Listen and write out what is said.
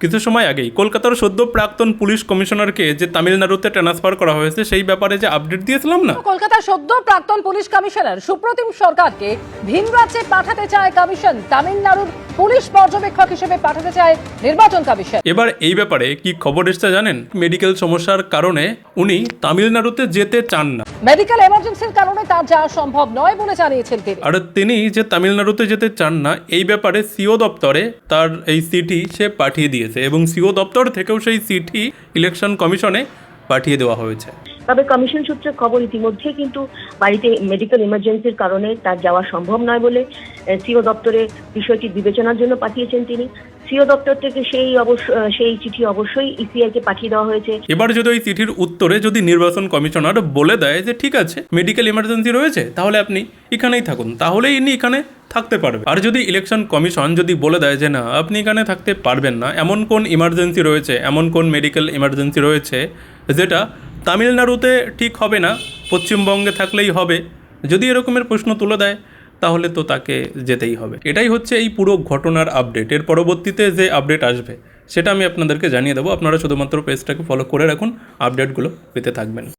কিছু সময় আগেই কলকাতার সদ্য প্রাক্তন পুলিশ কমিশনারকে যে তামিলনাড়ুতে ট্রান্সফার করা হয়েছে সেই ব্যাপারে যে আপডেট দিয়েছিলাম না, কলকাতার সদ্য প্রাক্তন পুলিশ কমিশনার সুপ্রতিম সরকারকে ভিন রাজ্যে পাঠাতে চায় কমিশন। তামিলনাড়ুর পুলিশ পর্যবেক্ষক হিসেবে পাঠাতে চায় নির্বাচন কমিশন। এবার এই ব্যাপারে কি খবর এসেছে জানেন? মেডিকেল সমস্যার কারণে উনি তামিলনাড়ুতে যেতে চান না, মেডিকেল এমার্জেন্সির কারণে তার যাওয়া সম্ভব নয় বলে জানিয়েছেন তিনি। আর তিনি যে তামিলনাড়ুতে যেতে চান না এই ব্যাপারে সিও দপ্তরে তার এই চিঠি সে পাঠিয়ে দিয়েছে এবং সিও দপ্তর থেকেও সেই চিঠি ইলেকশন কমিশনে পাঠিয়ে দেওয়া হয়েছে। তবে কমিশন সূত্রে খবর ইতিমধ্যে কিন্তু বাড়িতে মেডিকেল ইমার্জেন্সির কারণে তার যাওয়া সম্ভব নয় বলে সিও দপ্তরে বিষয়টি বিবেচনার জন্য পাঠিয়েছেন তিনি। সিও দপ্তর থেকে সেই চিঠি অবশ্যই ইসিআই কে পাঠিয়ে দেওয়া হয়েছে। এবার যদি ওই চিঠির উত্তরে যদি নির্বাচন কমিশনার বলে দেয় যে ঠিক আছে মেডিকেল ইমার্জেন্সি রয়েছে তাহলে আপনি এখানেই থাকুন, তাহলে ইনি এখানে থাকতে পারবে। আর যদি ইলেকশন কমিশন যদি বলে দেয় যে না আপনি এখানে থাকতে পারবেন না, এমন কোন ইমার্জেন্সি রয়েছে, এমন কোন মেডিকেল ইমার্জেন্সি রয়েছে যেটা তামিলনাড়ুতে ঠিক হবে না, পশ্চিমবঙ্গে থাকলেই হবে, যদি এরকমের প্রশ্ন তুলে দেয় তাহলে তো তাকে যেতেই হবে। এটাই হচ্ছে এই পুরো ঘটনার আপডেট। এর পরবর্তীতে যে আপডেট আসবে সেটা আমি আপনাদেরকে জানিয়ে দেবো। আপনারা শুধুমাত্র পেজটাকে ফলো করে রাখুন, আপডেটগুলো পেতে থাকবেন।